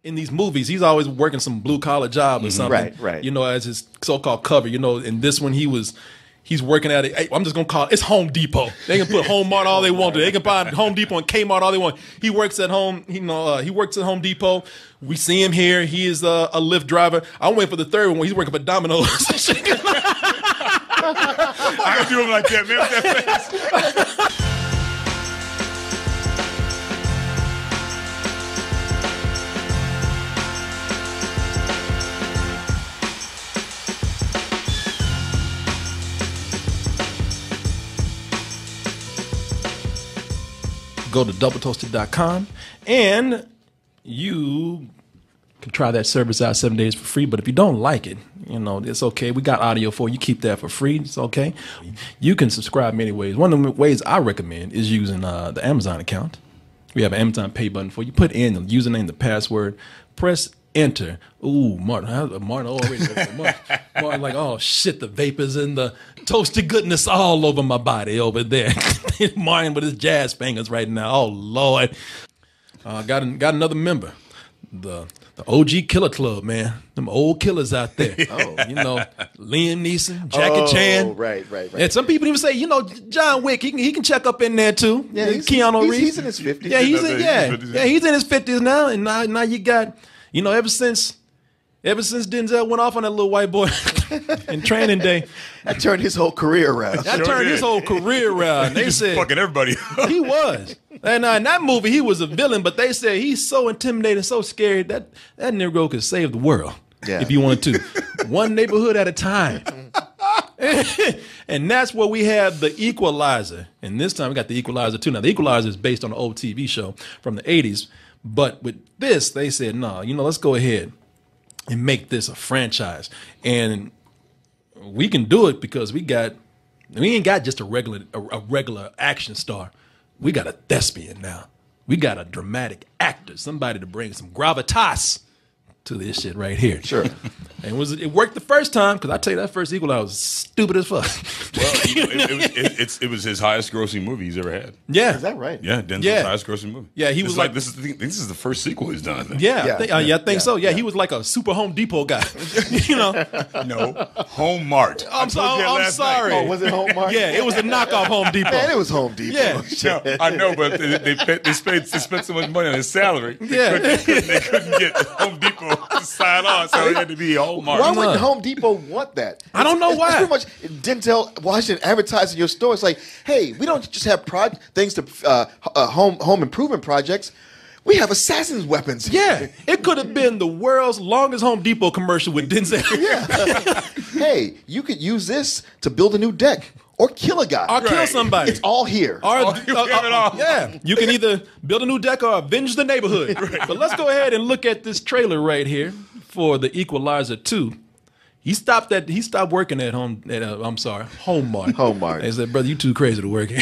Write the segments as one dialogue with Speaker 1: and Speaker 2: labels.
Speaker 1: in these movies, he's always working some blue collar job or something.
Speaker 2: Right.
Speaker 1: You know, as his so-called cover. You know, in this one he's working at it. I'm just gonna call it's Home Depot. They can put Home Mart all they want to. They can buy Home Depot and Kmart all they want. He works at home. He works at Home Depot. We see him here. He is a Lyft driver. I'm waiting for the third one when he's working for Domino's.
Speaker 3: I don't do him like that, man. That fast.
Speaker 1: Go to doubletoasted.com and you can try that service out 7 days for free. But if you don't like it, you know, it's okay. We got audio for you. Keep that for free. It's okay. You can subscribe many ways. One of the ways I recommend is using the Amazon account. We have an Amazon Pay button for you. Put in the username, the password, press enter. Ooh, Martin already. Martin like, oh shit, the vapors and the toasted goodness all over my body over there. Martin with his jazz fingers right now. Oh Lord. Got another member. The OG Killer Club, man. Them old killers out there.
Speaker 2: Oh.
Speaker 1: You know, Liam Neeson, Jackie Chan.
Speaker 2: Right.
Speaker 1: And some people even say, you know, John Wick, he can check up in there too.
Speaker 2: Yeah,
Speaker 1: Keanu Reeves.
Speaker 2: He's in his 50s.
Speaker 1: Yeah, he's in his 50s now. And now you got, you know, ever since Denzel went off on that little white boy in Training Day,
Speaker 2: That turned his whole career around.
Speaker 1: his whole career around. They said
Speaker 3: Fucking everybody.
Speaker 1: he was. And in that movie, he was a villain, but they said he's so intimidating, so scary that Negro could save the world if you wanted to. One neighborhood at a time. And that's where we have the Equalizer. And this time we got the Equalizer too. Now, the Equalizer is based on an old TV show from the 80s. But with this, they said, no, you know, let's go ahead and make this a franchise. And we can do it because we ain't got just a regular action star. We got a thespian now. We got a dramatic actor, somebody to bring some gravitas to this shit right here.
Speaker 2: Sure.
Speaker 1: And it worked the first time, because I tell you, that first Equalizer was stupid as fuck.
Speaker 3: Well, it was his highest grossing movie he's ever had.
Speaker 1: Yeah.
Speaker 2: Is that right?
Speaker 3: Yeah, Denzel's highest grossing movie.
Speaker 1: Yeah, he was like
Speaker 3: this is the first sequel he's done. I think.
Speaker 1: I think so. Yeah, he was like a super Home Depot guy. You know?
Speaker 3: No, Home Mart.
Speaker 1: I'm sorry.
Speaker 2: Oh, was it Home Mart?
Speaker 1: Yeah, it was a knockoff Home Depot.
Speaker 2: Man, it was Home Depot.
Speaker 1: Yeah.
Speaker 3: No, I know, but they spent so much money on his salary.
Speaker 1: Yeah.
Speaker 3: They couldn't get Home Depot to sign on, so it had to be Home Mart.
Speaker 2: Why wouldn't Home Depot want that?
Speaker 1: I don't know why.
Speaker 2: It's pretty much Denzel Washington advertising your store. It's like, hey, we don't just have things to home improvement projects. We have assassin's weapons.
Speaker 1: Yeah, it could have been the world's longest Home Depot commercial with Denzel.
Speaker 2: Yeah. Hey, you could use this to build a new deck or kill a guy.
Speaker 1: Or kill somebody.
Speaker 2: It's all here.
Speaker 1: Yeah, you can either build a new deck or avenge the neighborhood. But let's go ahead and look at this trailer right here for the Equalizer 2. He stopped working at Home Mart.
Speaker 2: Home Mart.
Speaker 1: He said, brother, you too crazy to work here.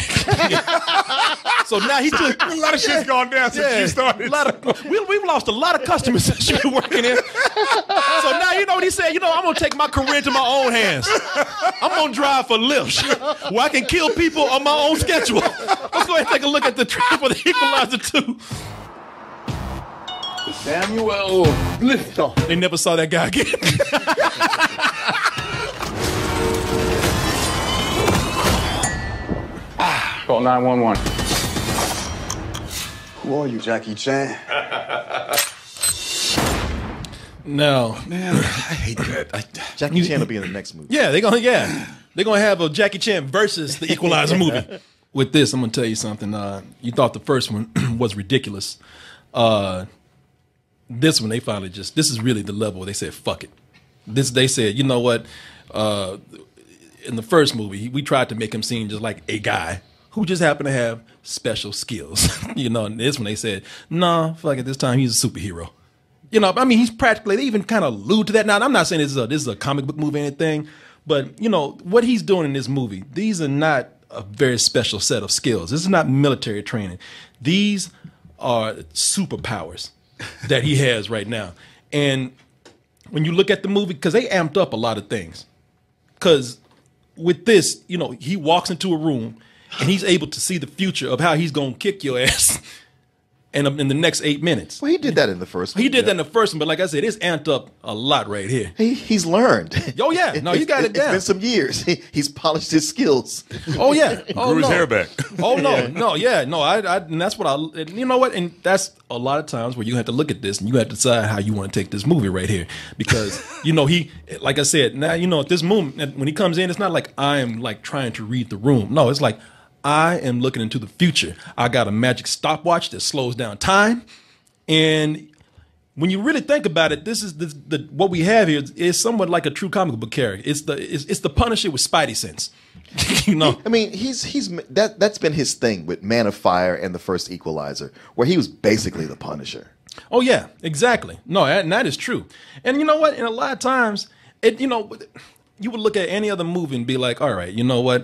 Speaker 1: So now he took
Speaker 3: A lot of shit's gone down since you started.
Speaker 1: We've lost a lot of customers since you've been working here. So now you know what he said. You know, I'm gonna take my career into my own hands. I'm gonna drive for Lyft, where I can kill people on my own schedule. Let's go ahead and take a look at the trailer for the Equalizer 2.
Speaker 4: Samuel Lifton.
Speaker 1: They never saw that guy again.
Speaker 4: Call 911.
Speaker 5: Who are you, Jackie Chan?
Speaker 1: No,
Speaker 3: Man, I hate that.
Speaker 2: Jackie Chan will be in the next movie.
Speaker 1: yeah, they're gonna have a Jackie Chan versus the Equalizer movie. With this, I'm gonna tell you something. You thought the first one was ridiculous. This one, this is really the level where they said, fuck it. They said, you know what? In the first movie, we tried to make him seem just like a guy who just happened to have special skills. You know, and this one they said, nah, fuck it, this time he's a superhero. You know, I mean, he's practically, they even kind of allude to that. Now, I'm not saying this is a comic book movie or anything, but, you know, what he's doing in this movie, these are not a very special set of skills. This is not military training. These are superpowers that he has right now. And when you look at the movie, because they amped up a lot of things. Because with this, you know, he walks into a room and he's able to see the future of how he's going to kick your ass in the next 8 minutes.
Speaker 2: Well, he did that in the first one.
Speaker 1: He did that in the first one, but like I said, it's amped up a lot right here.
Speaker 2: He's learned.
Speaker 1: Oh yeah, no, you got it down.
Speaker 2: It's been some years. He's polished his skills.
Speaker 1: Oh yeah, oh
Speaker 3: Grew his
Speaker 1: no,
Speaker 3: hair back.
Speaker 1: oh no, no, yeah, no. And that's what you know what, and that's a lot of times where you have to look at this and you have to decide how you want to take this movie right here, because you know he, like I said, now you know at this moment when he comes in, it's not like I am like trying to read the room. No, it's like I am looking into the future. I got a magic stopwatch that slows down time. And when you really think about it, this is the what we have here is somewhat like a true comic book character. It's the Punisher with Spidey sense. You know,
Speaker 2: I mean, that's been his thing with Man of Fire and the first Equalizer, where he was basically the Punisher.
Speaker 1: Oh yeah, exactly. No, and that is true. And you know what? And a lot of times, you would look at any other movie and be like, all right, you know what?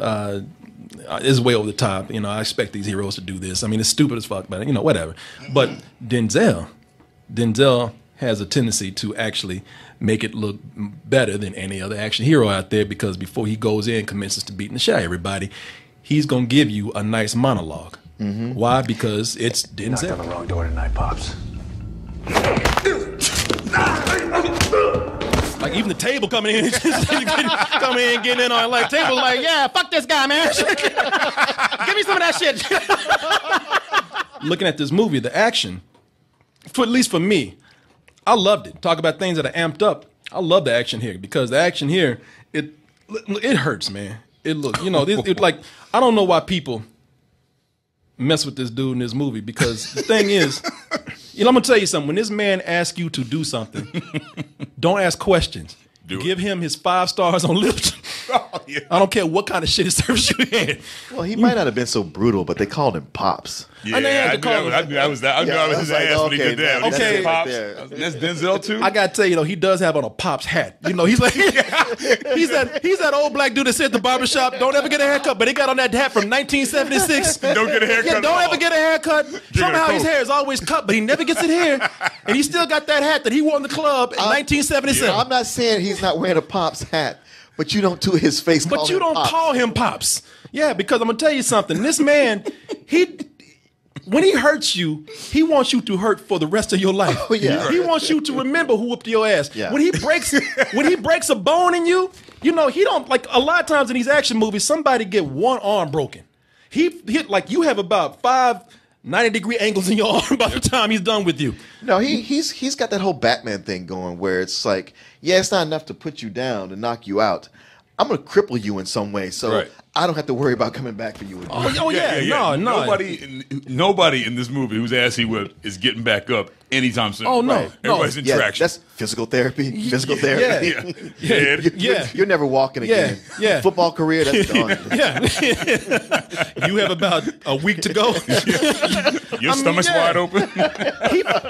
Speaker 1: It's way over the top. You know, I expect these heroes to do this. I mean, it's stupid as fuck, but you know, whatever. But Denzel has a tendency to actually make it look better than any other action hero out there, because before he goes in and commences to beating the shit out of everybody, he's gonna give you a nice monologue. Why? Because it's Denzel.
Speaker 5: Knocked on the wrong door tonight, Pops.
Speaker 1: Like even the table coming in, getting in on like table, like yeah, fuck this guy, man. Give me some of that shit. Looking at this movie, the action, at least for me, I loved it. Talk about things that are amped up. I love the action here, because the action here, it hurts, man. It look, you know, it like I don't know why people mess with this dude in this movie, because the thing is, you know, I'm gonna tell you something. When this man asks you to do something, don't ask questions. Give him his 5 stars on lips.
Speaker 3: Oh, yeah.
Speaker 1: I don't care what kind of shit his service you had.
Speaker 2: Well, he might not have been so brutal, but they called him Pops.
Speaker 3: Yeah,
Speaker 1: I knew I was
Speaker 3: his ass when he did that.
Speaker 2: That's
Speaker 1: Okay.
Speaker 2: it right there.
Speaker 3: That's Denzel too.
Speaker 1: I gotta tell you, though, he does have on a Pops hat. You know, he's like he's that old black dude that said at the barbershop, don't ever get a haircut, but he got on that hat from 1976.
Speaker 3: Don't get a haircut.
Speaker 1: Yeah, don't ever get a haircut. Somehow his
Speaker 3: coat.
Speaker 1: hair is always cut, but he never gets it here. And he still got that hat that he wore in the club in 1977.
Speaker 2: I'm not saying he's not wearing a Pops hat, but you don't to his face.
Speaker 1: But you don't call him Pops. Yeah, because I'm gonna tell you something. This man, when he hurts you, he wants you to hurt for the rest of your life.
Speaker 2: Oh, yeah.
Speaker 1: He wants you to remember who whooped your ass.
Speaker 2: Yeah.
Speaker 1: When he breaks a bone in you, you know, he don't, like a lot of times in these action movies, somebody get one arm broken. He hit like you have about 5 90-degree angles in your arm by the time he's done with you.
Speaker 2: No, he's got that whole Batman thing going where it's like, yeah, it's not enough to put you down and knock you out. I'm gonna cripple you in some way, so
Speaker 3: Right.
Speaker 2: I don't have to worry about coming back for you again.
Speaker 1: Oh yeah. No.
Speaker 3: Nobody in this movie whose ass he whipped is getting back up anytime soon.
Speaker 1: Oh, no.
Speaker 3: Right. Everybody's in
Speaker 2: Yeah,
Speaker 3: traction.
Speaker 2: that's physical therapy. Physical therapy.
Speaker 1: Yeah.
Speaker 2: You're never walking again.
Speaker 1: Yeah.
Speaker 2: Football career, that's done.
Speaker 1: Yeah. You have about a week to go.
Speaker 3: Your stomach's wide open.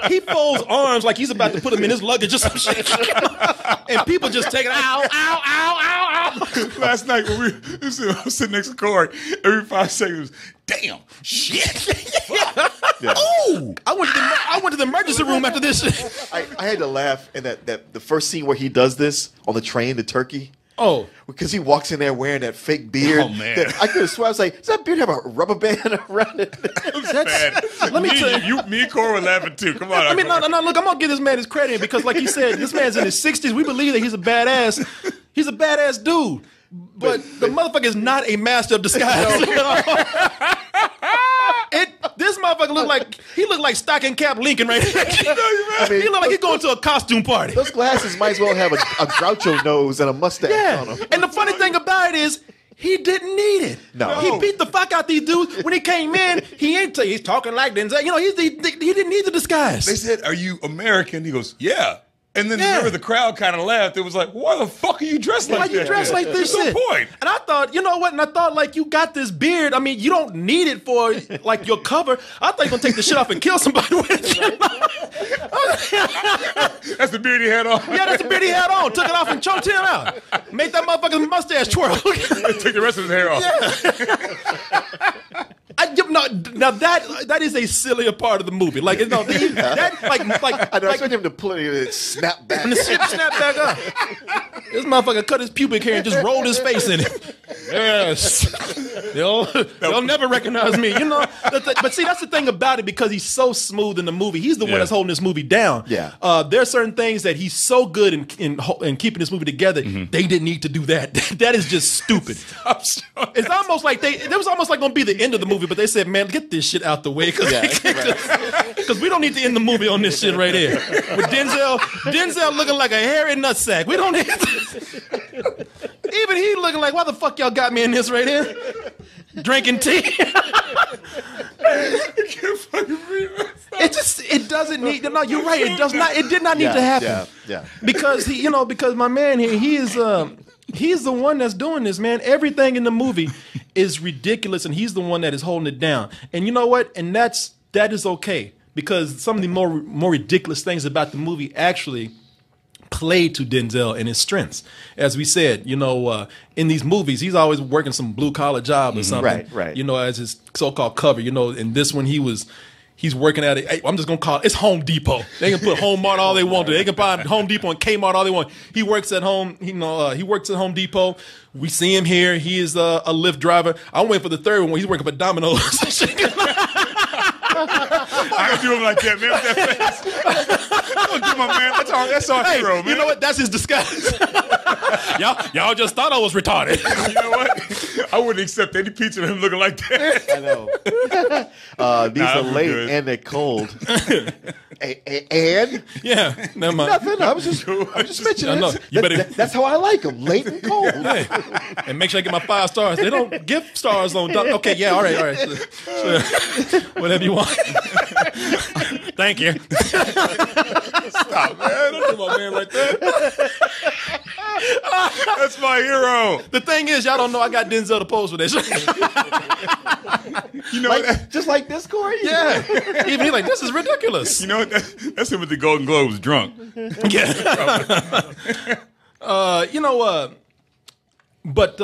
Speaker 1: He folds arms like he's about to put him in his luggage or some shit. And people just take it, ow, ow, ow, ow, ow.
Speaker 3: Last night when I was sitting next to Corey, every 5 seconds, damn, shit.
Speaker 2: Yeah.
Speaker 1: Ooh, I went to the emergency room after this shit.
Speaker 2: I had to laugh in that the first scene where he does this on the train to Turkey.
Speaker 1: Oh.
Speaker 2: Because he walks in there wearing that fake beard.
Speaker 3: Oh, man.
Speaker 2: I could have sworn, I was like, does that beard have a rubber band around it?
Speaker 1: Let me tell you.
Speaker 3: Me and Corey were laughing too. Come on.
Speaker 1: I mean, no, look, I'm going to give this man his credit because, like you said, this man's in his 60s. We believe that he's a badass. He's a badass dude. But the motherfucker is not a master of disguise. This motherfucker looked like stocking cap Lincoln right here.
Speaker 2: I mean,
Speaker 1: He looked like he's going to a costume party.
Speaker 2: those glasses might as well have a Groucho nose and a mustache on
Speaker 1: Yeah.
Speaker 2: them.
Speaker 1: And the funny thing about it is, he didn't need it.
Speaker 2: No.
Speaker 1: He beat the fuck out these dudes. When he came in, he's talking like Denzel. You know, he didn't need the disguise.
Speaker 3: They said, "Are you American?" He goes, "Yeah." And then
Speaker 1: Yeah.
Speaker 3: remember the crowd kind of laughed. It was like, "Why the fuck are you dressed like
Speaker 1: Why
Speaker 3: that?"
Speaker 1: you dressed like this
Speaker 3: There's
Speaker 1: shit?
Speaker 3: no point.
Speaker 1: And I thought, you know what? And I thought, like, you got this beard. I mean, you don't need it for, like, your cover. I thought you were going to take the shit off and kill somebody with it.
Speaker 3: That's the beard he had on.
Speaker 1: Yeah, that's the beard he had on. Took it off and choked him out. Made that motherfucker's mustache twirl.
Speaker 3: Took the rest of his hair off.
Speaker 1: Now that is a sillier part of the movie. Like, you know, that
Speaker 2: I know, I expect him to pull it snap back.
Speaker 1: and the shit snapped back up. This motherfucker cut his pubic hair and just rolled his face in it. Yes. They'll never recognize me. You know, but see, that's the thing about it, because he's so smooth in the movie. He's the one that's holding this movie down.
Speaker 2: Yeah.
Speaker 1: There are certain things that he's so good in keeping this movie together. They didn't need to do that. That is just stupid. It's almost like it was almost like going to be the end of the movie, but they said, "Man, get this shit out the way, because we don't need to end the movie on this shit right here." With Denzel looking like a hairy nutsack. We don't need to. Even he looking like, why the fuck y'all got me in this right here? Drinking tea. It doesn't need. No, you're right. It does not. It did not need to happen.
Speaker 2: Yeah.
Speaker 1: Because because my man here, he's the one that's doing this, man. Everything in the movie is ridiculous, and he's the one that is holding it down. And you know what? And that is okay, because some of the more ridiculous things about the movie actually played to Denzel and his strengths. As we said, in these movies, he's always working some blue collar job or something.
Speaker 2: Right.
Speaker 1: As his so-called cover. In this one, he's working at it. I'm just gonna call it. It's Home Depot. They can put Home Mart all they want to. They can buy Home Depot and Kmart all they want. He works at home. He works at Home Depot. We see him here. He is a Lyft driver. I'm waiting for the third one when he's working for Domino's.
Speaker 3: I gotta do him like that, man. With that face. Don't do my man. That's our hero, man.
Speaker 1: You know what? That's his disguise. y'all just thought I was retarded.
Speaker 3: You know what? I wouldn't accept any pizza of him looking like that.
Speaker 2: I know. These are late
Speaker 3: good.
Speaker 2: and they're cold. And
Speaker 1: Yeah, never mind.
Speaker 2: nothing. I'm just mentioning
Speaker 1: know.
Speaker 2: it. That's how I like them, late and cold.
Speaker 1: Hey, and make sure I get my 5 stars. They don't give stars on. Okay, yeah, all right. So, whatever you want. Thank you.
Speaker 3: Stop, man. Don't do my man like that. That's my hero.
Speaker 1: The thing is, y'all don't know I got Denzel to pose for this.
Speaker 3: You know what?
Speaker 2: Just like this, Corey?
Speaker 1: Yeah. Even he like, this is ridiculous.
Speaker 3: You know what? That's him with the Golden Globes drunk.
Speaker 1: Yeah. But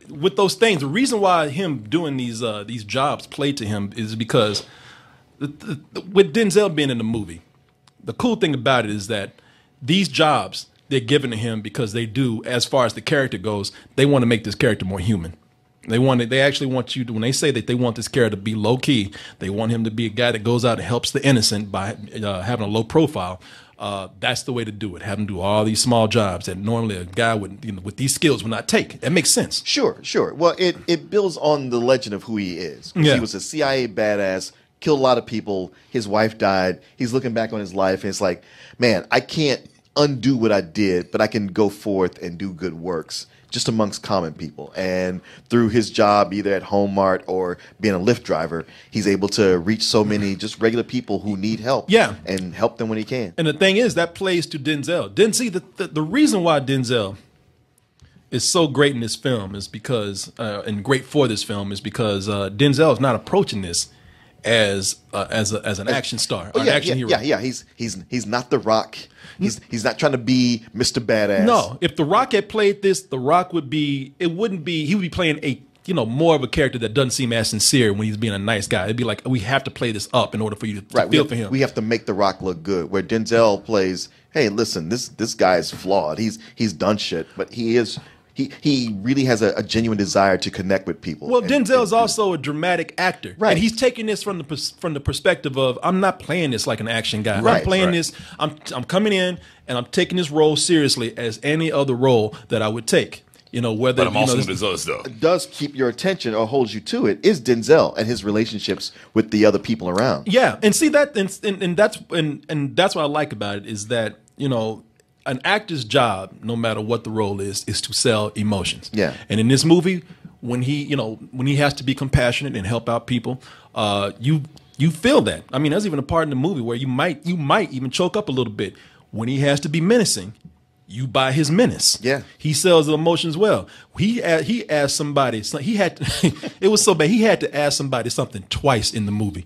Speaker 1: with those things, the reason why him doing these jobs played to him is because with Denzel being in the movie, the cool thing about it is that these jobs, they're given to him because they do, as far as the character goes, they want to make this character more human. They actually want you to, when they say that they want this character to be low key, they want him to be a guy that goes out and helps the innocent by having a low profile. That's the way to do it. Have him do all these small jobs that normally a guy with these skills would not take. That makes sense.
Speaker 2: Sure. Well, it builds on the legend of who he is.
Speaker 1: Yeah.
Speaker 2: He was a CIA badass, killed a lot of people. His wife died. He's looking back on his life, and it's like, man, I can't undo what I did, but I can go forth and do good works just amongst common people. And through his job, either at Home Mart or being a Lyft driver, he's able to reach so many just regular people who need help.
Speaker 1: Yeah.
Speaker 2: And help them when he can.
Speaker 1: And the thing is, that plays to Denzel. The reason why Denzel is so great in this film is because, and great for this film, is because Denzel is not approaching this as an action star, an action hero.
Speaker 2: Yeah. He's not The Rock. He's not trying to be Mr. Badass.
Speaker 1: No, if The Rock had played this, The Rock would be. He would be playing more of a character that doesn't seem as sincere when he's being a nice guy. It'd be like, we have to play this up in order for you to feel for him.
Speaker 2: We have to make The Rock look good. Where Denzel plays, hey, listen, this guy is flawed. He's done shit, but he really has a genuine desire to connect with people.
Speaker 1: Well, Denzel is also a dramatic actor,
Speaker 2: right?
Speaker 1: And he's taking this from the perspective of, I'm not playing this like an action guy.
Speaker 2: Right,
Speaker 1: I'm playing this. I'm coming in and I'm taking this role seriously as any other role that I would take. Whether.
Speaker 3: But I'm also this other stuff.
Speaker 2: Does keep your attention or holds you to it is Denzel and his relationships with the other people around.
Speaker 1: Yeah, and see that, and that's what I like about it is that an actor's job, no matter what the role is to sell emotions.
Speaker 2: Yeah.
Speaker 1: And in this movie, when he has to be compassionate and help out people, you feel that. I mean, there's even a part in the movie where you might even choke up a little bit. When he has to be menacing, you buy his menace.
Speaker 2: Yeah.
Speaker 1: He sells the emotions well. He asked somebody. It was so bad. He had to ask somebody something twice in the movie.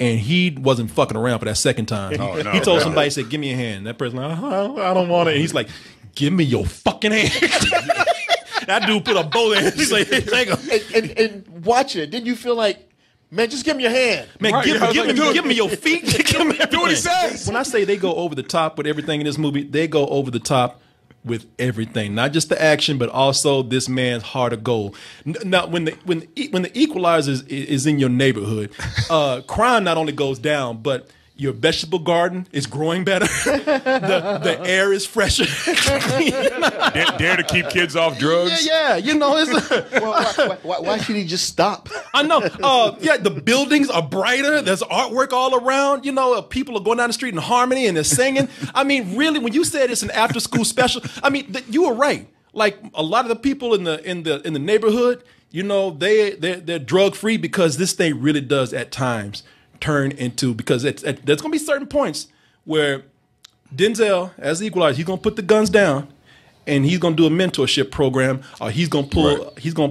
Speaker 1: And he wasn't fucking around for that second time.
Speaker 3: Oh, no,
Speaker 1: he told somebody, he said, give me a hand. That person, I don't want it. And he's like, give me your fucking hand. That dude put a bow in. He's like, hey, take him.
Speaker 2: And watching it, didn't you feel like, man, just give me your hand.
Speaker 1: Man,
Speaker 3: right,
Speaker 1: give me your feet.
Speaker 3: Do what he says.
Speaker 1: When I say they go over the top with everything in this movie, they go over the top with everything, not just the action, but also this man's heart of gold. Now, when the Equalizer is in your neighborhood, crime not only goes down, but your vegetable garden is growing better. The air is fresher.
Speaker 3: Dare to keep kids off drugs?
Speaker 1: Yeah. You know,
Speaker 2: Why should he just stop?
Speaker 1: I know. Yeah, the buildings are brighter. There's artwork all around. You know, people are going down the street in harmony and they're singing. I mean, really, when you said it's an after-school special, I mean, you were right. Like a lot of the people in the neighborhood, you know, they're drug-free because this thing really does at times turn into, because there's going to be certain points where Denzel, as the Equalizer, he's going to put the guns down and he's going to do a mentorship program, or he's going to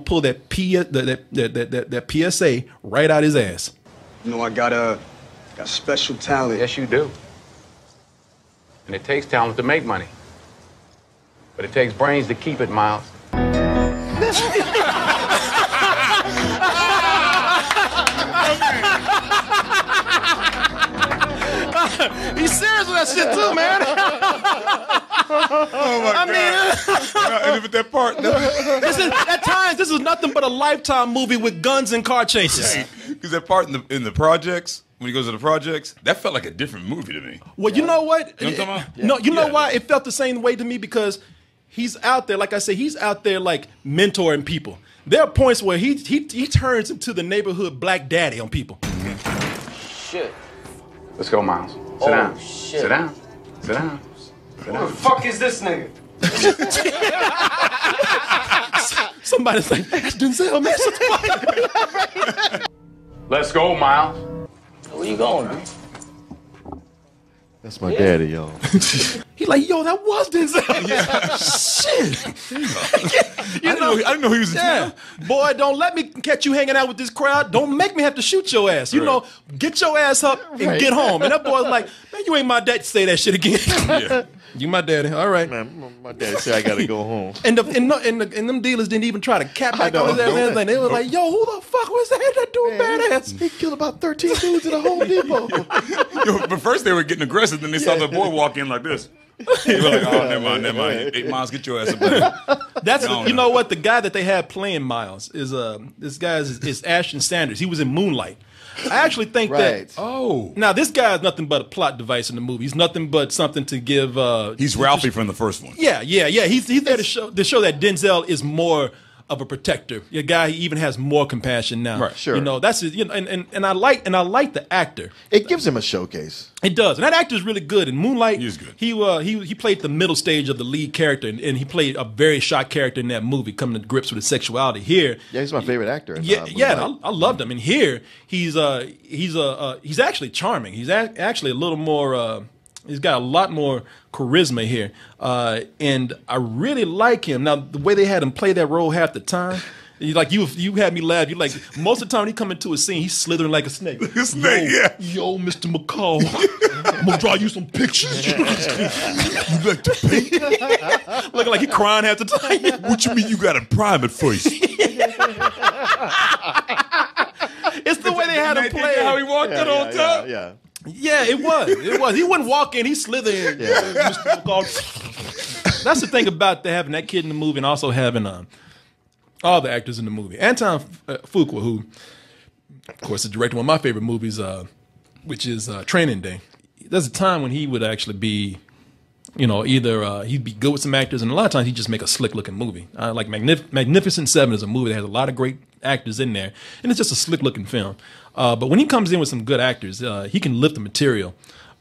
Speaker 1: pull that PSA right out his ass.
Speaker 5: You know, I got special talent.
Speaker 4: Yes, you do. And it takes talent to make money. But it takes brains to keep it, Miles.
Speaker 1: He's serious with that shit too, man.
Speaker 3: Oh my God! And with that part,
Speaker 1: At times, this is nothing but a Lifetime movie with guns and car chases.
Speaker 3: because that part in the projects, when he goes to the projects, that felt like a different movie to me.
Speaker 1: Well, you know what?
Speaker 3: You know what I'm talking about?
Speaker 1: No, you know why it felt the same way to me? Because he's out there, like I said, he's out there like mentoring people. There are points where he turns into the neighborhood black daddy on people.
Speaker 4: Shit. Let's go, Miles. Sit down.
Speaker 6: Shit.
Speaker 4: Sit down. Sit down.
Speaker 6: Who the fuck is this nigga?
Speaker 1: Somebody's like, that's Denzel, man.
Speaker 4: Let's go, Miles.
Speaker 6: Where you going, man?
Speaker 2: That's my daddy, y'all.
Speaker 1: He's like, yo, that was Denzel. Shit.
Speaker 3: I didn't know he was in town.
Speaker 1: Boy, don't let me catch you hanging out with this crowd. Don't make me have to shoot your ass. You know, get your ass up and get home. And that boy's like, man, you ain't my dad to say that shit again.
Speaker 3: Yeah.
Speaker 1: You my daddy. All right.
Speaker 2: Man, my daddy said I gotta go home.
Speaker 1: And them dealers didn't even try to cap back on his ass. And everything. They were like, yo, who the fuck was that? That dude badass.
Speaker 2: He killed about 13 dudes at a Home Depot.
Speaker 3: Yo, but first they were getting aggressive, then they saw the boy walk in like this. They were like, oh, never mind. 8 Miles, get your ass up there.
Speaker 1: That's you know what, the guy that they had playing Miles is this guy is Ashton Sanders. He was in Moonlight. I actually think that.
Speaker 3: Oh,
Speaker 1: Now this guy is nothing but a plot device in the movie. He's nothing but something to give.
Speaker 3: he's Ralphie from the first one.
Speaker 1: Yeah. He's there to show that Denzel is more of a protector. A guy, he even has more compassion now.
Speaker 3: Right,
Speaker 2: sure.
Speaker 1: You know, that's his, you know, and I like the actor.
Speaker 2: It gives him a showcase.
Speaker 1: It does, and that actor is really good. In Moonlight,
Speaker 3: He is good.
Speaker 1: He played the middle stage of the lead character, and he played a very shocked character in that movie, coming to grips with his sexuality. Here,
Speaker 2: Yeah, he's my favorite actor. In,
Speaker 1: I loved him. And here, he's actually charming. He's actually a little more. He's got a lot more charisma here, and I really like him. Now, the way they had him play that role half the time. You had me laugh. You like most of the time when he come into a scene, he's slithering like a snake.
Speaker 3: A snake, yeah.
Speaker 1: Yo, Mr. McCall, I'm gonna draw you some pictures.
Speaker 3: You like to paint?
Speaker 1: Looking like he crying half the time.
Speaker 3: What you mean you got to prime it first?
Speaker 1: It's the way they had him play.
Speaker 3: How he walked in on top?
Speaker 2: Yeah.
Speaker 1: Yeah, it was. He wouldn't walk in. He slithered in.
Speaker 2: Yeah.
Speaker 1: Mr. McCall. That's the thing about having that kid in the movie, and also having all the actors in the movie. Antoine Fuqua, who, of course, is directing one of my favorite movies, which is Training Day. There's a time when he would actually be, you know, either he'd be good with some actors, and a lot of times he'd just make a slick-looking movie. Like Magnificent Seven is a movie that has a lot of great actors in there, and it's just a slick-looking film. But when he comes in with some good actors, he can lift the material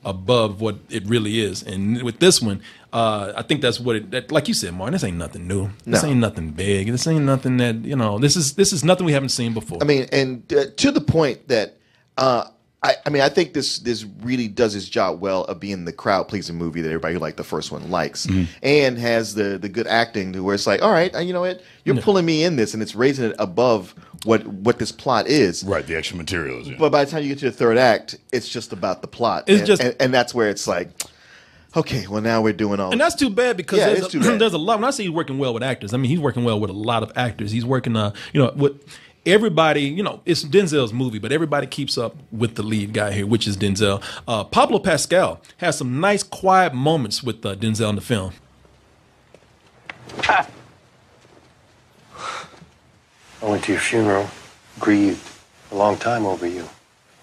Speaker 1: above what it really is. And with this one, I think that's what like you said, Martin, this ain't nothing new. This ain't nothing big. This ain't nothing that, you know, this is nothing we haven't seen before.
Speaker 2: I mean, and to the point that I think this really does its job well of being the crowd pleasing movie that everybody who liked the first one likes, and has the good acting to where it's like, all right, you know what, you're pulling me in this, and it's raising it above what this plot is.
Speaker 3: Right, the extra materials. Yeah.
Speaker 2: But by the time you get to the third act, it's just about the plot. And that's where it's like, okay, well now we're doing all.
Speaker 1: And that's too bad because
Speaker 2: it's too bad.
Speaker 1: there's a lot. When I say he's working well with actors, I mean he's working well with a lot of actors. He's working, with everybody. You know, it's Denzel's movie, but everybody keeps up with the lead guy here, which is Denzel. Pablo Pascal has some nice, quiet moments with Denzel in the film.
Speaker 7: I went to your funeral, grieved a long time over you.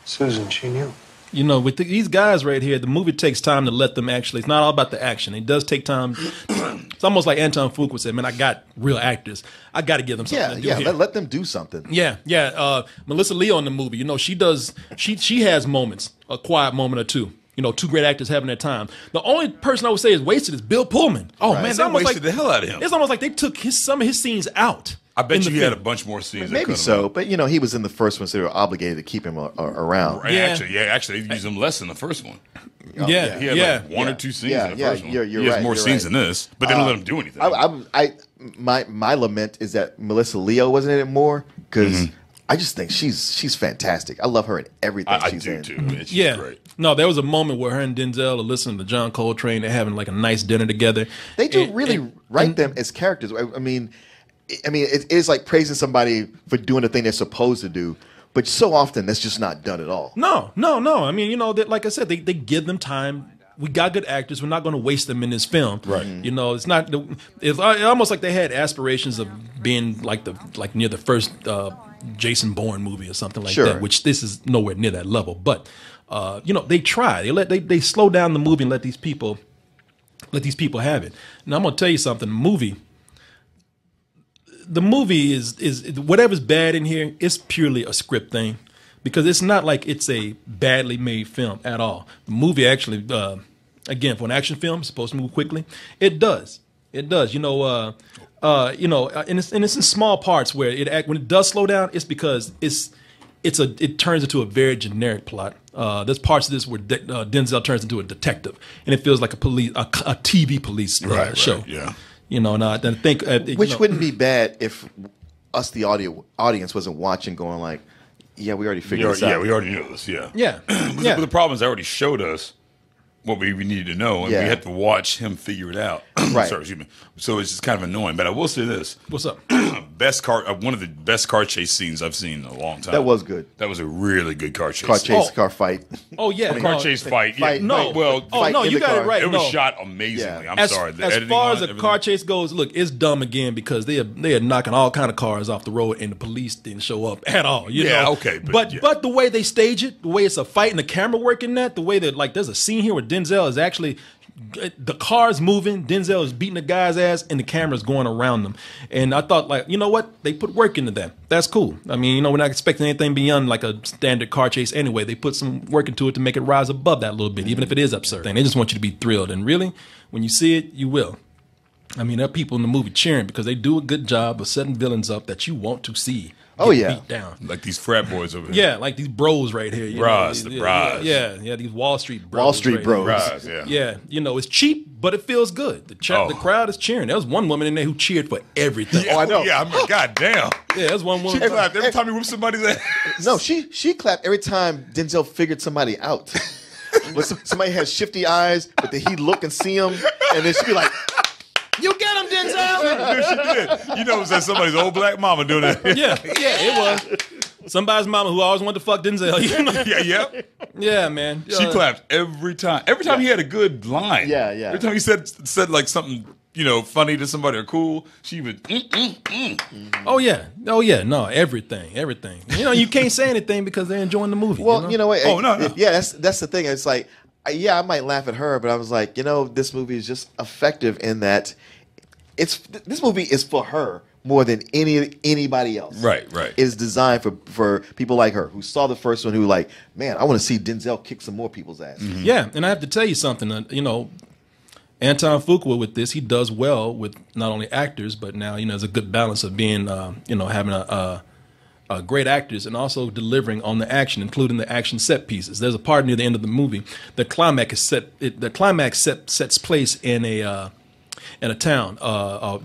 Speaker 7: Susan, she knew.
Speaker 1: You know, with these guys right here, the movie takes time to let them actually. It's not all about the action. It does take time. It's almost like Antoine Fuqua said, "Man, I got real actors. I got to give them something to do here."
Speaker 2: Let them do something.
Speaker 1: Yeah. Melissa Leo in the movie, you know, she does. She has moments, a quiet moment or two. You know, two great actors having their time. The only person I would say is wasted is Bill Pullman.
Speaker 3: Oh man, they wasted the hell out of him.
Speaker 1: It's almost like they took some of his scenes out.
Speaker 3: I bet you he had a bunch more scenes.
Speaker 2: Maybe so, but you know, he was in the first one, so they were obligated to keep him around.
Speaker 3: Right, actually, they used him less in the first one.
Speaker 1: Oh,
Speaker 3: he had like one or two scenes in the first one.
Speaker 2: He
Speaker 3: has more scenes in this, but they don't let him do anything.
Speaker 2: My lament is that Melissa Leo wasn't in it more because I just think she's fantastic. I love her in everything she's in.
Speaker 3: I do too. Man, she's great.
Speaker 1: No, there was a moment where her and Denzel are listening to John Coltrane. They're having like a nice dinner together.
Speaker 2: They do really write them as characters. I mean, it is like praising somebody for doing the thing they're supposed to do, but so often that's just not done at all.
Speaker 1: No. I mean, you know, like I said, they give them time. We got good actors. We're not going to waste them in this film.
Speaker 3: Right.
Speaker 1: You know, it's not. It's almost like they had aspirations of being like near the first Jason Bourne movie or something like that. Which this is nowhere near that level. But you know, they try. They slow down the movie and let these people have it. Now I'm going to tell you something. The movie is whatever's bad in here, it's purely a script thing, because it's not like it's a badly made film at all. The movie actually, again, for an action film, it's supposed to move quickly. It does. You know, and it's in small parts where when it does slow down, it's because it turns into a very generic plot. There's parts of this where Denzel turns into a detective, and it feels like a TV police show.
Speaker 3: Right, yeah.
Speaker 1: You know, and I think
Speaker 2: which wouldn't be bad if us, the audience, wasn't watching, going like, "Yeah, we already figured this out."
Speaker 3: Yeah, we already knew this. Yeah.
Speaker 1: But
Speaker 3: the problem is, they already showed us what we needed to know, and we had to watch him figure it out.
Speaker 2: Right.
Speaker 3: Sorry, excuse me. So it's just kind of annoying. But I will say this:
Speaker 1: what's up?
Speaker 3: One of the best car chase scenes I've seen in a long time.
Speaker 2: That was good.
Speaker 3: That was a really good car chase.
Speaker 2: Car fight.
Speaker 1: Oh yeah,
Speaker 3: car chase fight.
Speaker 2: Fight.
Speaker 3: No, well,
Speaker 1: you got it right.
Speaker 3: It was shot amazingly.
Speaker 2: Yeah.
Speaker 3: I'm sorry.
Speaker 1: As far as the car chase goes, look, it's dumb again because they are knocking all kind of cars off the road, and the police didn't show up at all. You know?
Speaker 3: Okay,
Speaker 1: but the way they stage it, the way it's a fight and the camera work in that, the way that like there's a scene here where Denzel is actually. The car's moving, Denzel is beating the guy's ass, and the camera's going around them. And I thought, like, you know what? They put work into that. That's cool. I mean, you know, we're not expecting anything beyond like a standard car chase anyway. They put some work into it to make it rise above that a little bit, even if it is absurd. They just want you to be thrilled. And really, when you see it, you will. I mean, there are people in the movie cheering because they do a good job of setting villains up that you want to see. Beat down.
Speaker 3: Like these frat boys over here.
Speaker 1: Yeah, like these bros right here.
Speaker 3: Bros.
Speaker 1: Yeah, these Wall Street bros.
Speaker 2: Wall Street bros.
Speaker 3: Bros,
Speaker 1: yeah, you know, it's cheap, but it feels good. The crowd is cheering. There was one woman in there who cheered for everything.
Speaker 3: Yeah, I know. Yeah, I mean, goddamn.
Speaker 1: Yeah, there's one woman.
Speaker 3: She clapped every time he whipped somebody's ass.
Speaker 2: No, she clapped every time Denzel figured somebody out. When somebody has shifty eyes, but then he'd look and see him, and then she'd be like, "You get him, Denzel."
Speaker 3: She did. You know, it was like somebody's old black mama doing that.
Speaker 1: Yeah, it was somebody's mama who always wanted to fuck Denzel. You know? Yeah, man.
Speaker 3: She clapped every time. Every time he had a good line.
Speaker 2: Yeah.
Speaker 3: Every time he said like something, you know, funny to somebody or cool, she would.
Speaker 1: Oh yeah. No, everything. You know, you can't say anything because they're enjoying the movie.
Speaker 2: Well, you know what?
Speaker 3: Oh no.
Speaker 2: Yeah, that's the thing. It's like, I might laugh at her, but I was like, you know, this movie is just effective in that this movie is for her more than anybody else.
Speaker 3: Right.
Speaker 2: It's designed for people like her who saw the first one, who like, man, I want to see Denzel kick some more people's ass.
Speaker 1: Mm-hmm. Yeah, and I have to tell you something. You know, Antoine Fuqua with this, he does well with not only actors, but now, you know, there's a good balance of being, you know, having great actors and also delivering on the action, including the action set pieces. There's a part near the end of the movie. The climax sets place in a town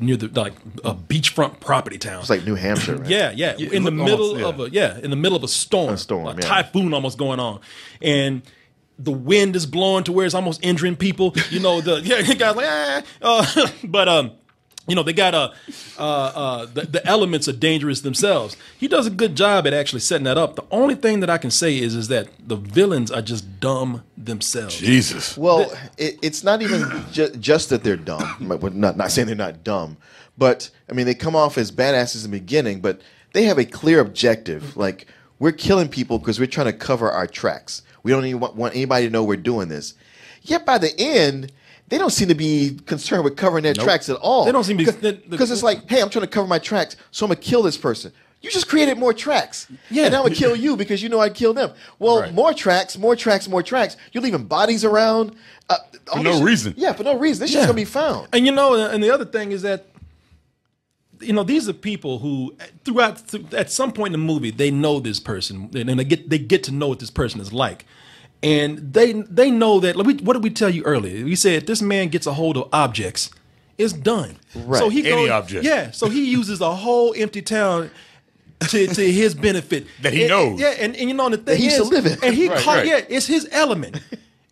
Speaker 1: near the a beachfront property town.
Speaker 2: It's like New Hampshire, right?
Speaker 1: Yeah. In the middle of a storm,
Speaker 2: a
Speaker 1: typhoon almost going on, and the wind is blowing to where it's almost injuring people. You know, the guys like but You know, they got the elements are dangerous themselves. He does a good job at actually setting that up. The only thing that I can say is that the villains are just dumb themselves.
Speaker 3: Jesus.
Speaker 2: Well, it's not even just that they're dumb. We're not saying they're not dumb, but I mean they come off as badasses in the beginning, but they have a clear objective. Like, we're killing people because we're trying to cover our tracks. We don't even want anybody to know we're doing this. Yet by the end, they don't seem to be concerned with covering their tracks at all.
Speaker 1: They don't seem to be
Speaker 2: because it's like, hey, I'm trying to cover my tracks, so I'm gonna kill this person. You just created more tracks, and I'm gonna kill you because you know I'd kill them. Well, more tracks, more tracks, more tracks. You're leaving bodies around
Speaker 3: For no reason.
Speaker 2: Yeah, for no reason. This shit's gonna be found.
Speaker 1: And you know, and the other thing is that, you know, these are people who at some point in the movie they know this person, and they get to know what this person is like. And they know that. What did we tell you earlier? We said this man gets a hold of objects, it's done.
Speaker 2: Right.
Speaker 1: So he
Speaker 3: Any object.
Speaker 1: Yeah. So he uses a whole empty town to his benefit
Speaker 3: That he knows.
Speaker 1: Yeah. And you know the thing
Speaker 2: he used to live in.
Speaker 1: and he
Speaker 3: Right.
Speaker 1: yeah, it's his element,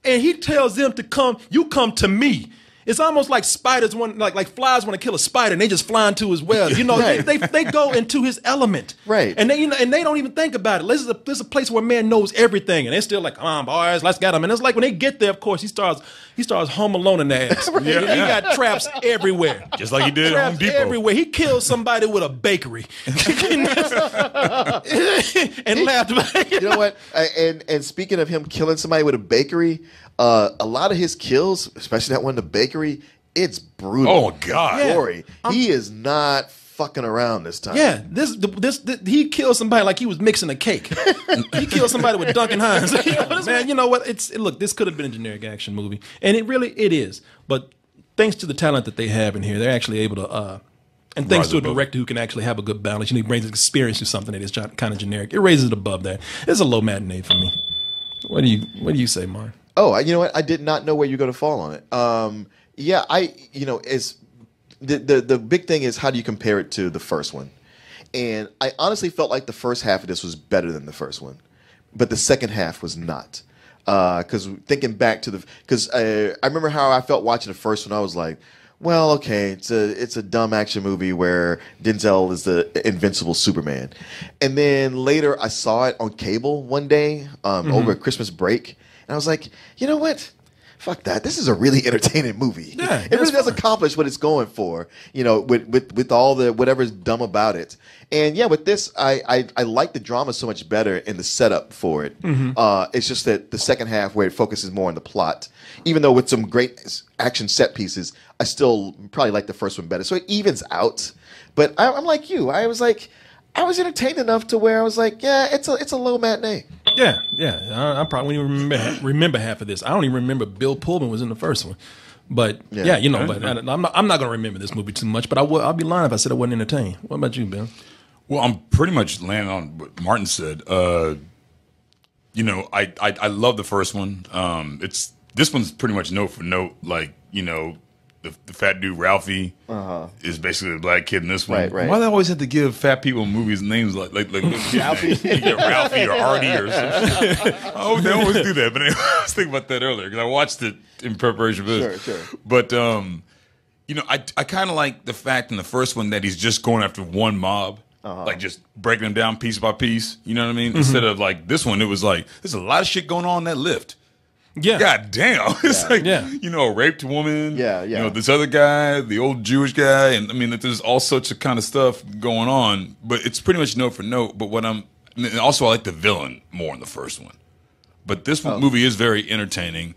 Speaker 1: and he tells them to come. You come to me. It's almost like spiders like flies want to kill a spider, and they just fly into his web. You know,
Speaker 2: Right.
Speaker 1: they go into his element,
Speaker 2: Right.
Speaker 1: And they don't even think about it. This is a place where man knows everything, and they're still like, "Come on, boys, let's get him." And it's like when they get there, of course, he starts Home Alone in their ass.
Speaker 3: Yeah.
Speaker 1: He got traps everywhere,
Speaker 3: Just like he did at Home
Speaker 1: traps
Speaker 3: Depot.
Speaker 1: everywhere. He killed somebody with a bakery, and laughed about it.
Speaker 2: You know what? And speaking of him killing somebody with a bakery, a lot of his kills, especially that one in the bakery, it's brutal.
Speaker 3: Oh, God.
Speaker 1: Yeah.
Speaker 2: Gory. He is not fucking around this time.
Speaker 1: Yeah, he killed somebody like he was mixing a cake. He killed somebody with Duncan Hines. Man, you know what? Look, this could have been a generic action movie, and it is. But thanks to the talent that they have in here, they're actually able to. And thanks
Speaker 3: Rise
Speaker 1: to a
Speaker 3: above.
Speaker 1: director who can actually have a good balance, he brings experience to something that is kind of generic. It raises it above that. It's a low matinee for me. What do you say, Mark?
Speaker 2: Oh, you know what? I did not know where you're going to fall on it. Yeah, it's the big thing is how do you compare it to the first one? And I honestly felt like the first half of this was better than the first one, but the second half was not. Because thinking back to I remember how I felt watching the first one. I was like, well, okay, it's a dumb action movie where Denzel is the invincible Superman, and then later I saw it on cable one day over Christmas break, and I was like, you know what? Fuck that. This is a really entertaining movie.
Speaker 1: Yeah,
Speaker 2: it really does accomplish what it's going for, you know, with all the whatever's dumb about it. And yeah, with this, I like the drama so much better in the setup for it. It's just that the second half where it focuses more on the plot, even though with some great action set pieces, I still probably like the first one better. So it evens out. But I'm like you. I was entertained enough to where I was like, yeah, it's a low matinee.
Speaker 1: Yeah. I probably don't even remember half of this. I don't even remember Bill Pullman was in the first one. But yeah, you know, but I'm not going to remember this movie too much. But I'll be lying if I said I wasn't entertained. What about you, Bill?
Speaker 3: Well, I'm pretty much landing on what Martin said. You know, I love the first one. This one's pretty much note for note. Like, you know, the fat dude Ralphie is basically the black kid in this one.
Speaker 2: Right.
Speaker 3: Why they always have to give fat people in movies names like Ralphie or Artie or something? Oh, they always do that. But anyway, I was thinking about that earlier because I watched it in preparation for this.
Speaker 2: Sure.
Speaker 3: But you know, I kind of like the fact in the first one that he's just going after one mob. Like just breaking them down piece by piece, you know what I mean? Instead of like this one, it was like there's a lot of shit going on in that lift.
Speaker 1: Yeah.
Speaker 3: God damn. It's like, you know, a raped woman.
Speaker 2: Yeah.
Speaker 3: You know, this other guy, the old Jewish guy. And I mean, there's all sorts of kind of stuff going on, but it's pretty much note for note. But and also I like the villain more in the first one. But this movie is very entertaining.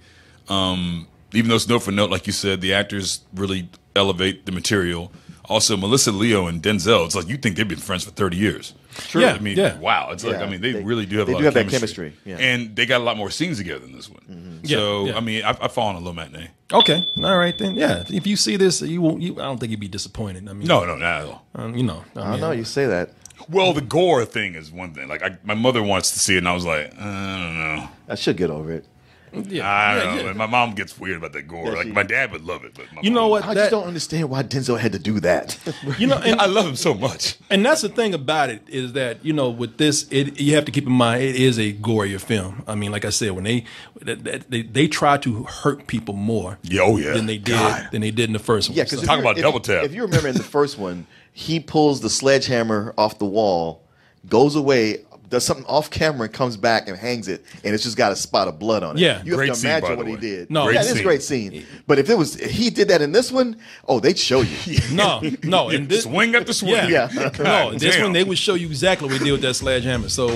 Speaker 3: Even though it's note for note, like you said, the actors really elevate the material. Also, Melissa Leo and Denzel, it's like you think they've been friends for 30 years.
Speaker 1: True. Yeah,
Speaker 3: I mean,
Speaker 1: yeah.
Speaker 3: wow. It's like, I mean, they really do have a lot of
Speaker 2: that
Speaker 3: chemistry.
Speaker 2: Yeah.
Speaker 3: And they got a lot more scenes together in this one. So, I mean, I fall on a low matinee.
Speaker 1: Okay. All right, then. Yeah. If you see this, I don't think you'd be disappointed. I mean,
Speaker 3: No, not at all.
Speaker 1: you know.
Speaker 2: I don't know. You say that.
Speaker 3: Well, the gore thing is one thing. Like, my mother wants to see it, and I was like, I don't know.
Speaker 2: I should get over it.
Speaker 3: I don't know. My mom gets weird about that gore. Like my dad would love it, but my
Speaker 1: You know
Speaker 3: mom-
Speaker 1: what?
Speaker 2: I just don't understand why Denzel had to do that.
Speaker 1: You know, and
Speaker 3: I love him so much.
Speaker 1: And that's the thing about it is that, you know, with this, you have to keep in mind it is a gorier film. I mean, like I said, when they try to hurt people more than they did in the first one.
Speaker 2: Yeah, because
Speaker 3: Talk about double tap.
Speaker 2: If you remember in the first one, he pulls the sledgehammer off the wall, goes away, does something off camera, and comes back and hangs it, and it's just got a spot of blood on it.
Speaker 1: Yeah.
Speaker 2: You have
Speaker 3: Great
Speaker 2: to
Speaker 3: scene,
Speaker 2: imagine
Speaker 3: by the
Speaker 2: what he
Speaker 3: way.
Speaker 2: did.
Speaker 1: No.
Speaker 2: Yeah,
Speaker 3: Great
Speaker 2: it's a
Speaker 3: scene.
Speaker 2: great scene. But if he did that in this one, they'd show you.
Speaker 1: No, and this
Speaker 3: Swing after swing.
Speaker 1: Yeah.
Speaker 2: Yeah.
Speaker 1: No, this
Speaker 3: damn.
Speaker 1: one they would show you exactly what they did with that sledgehammer. So,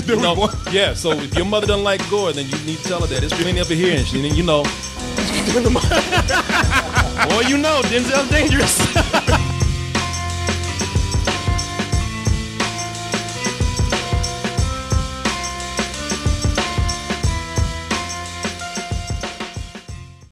Speaker 1: you know, yeah. So if your mother doesn't like gore, then you need to tell her that. There's plenty of it here, and you know, boy, you know, Denzel's dangerous.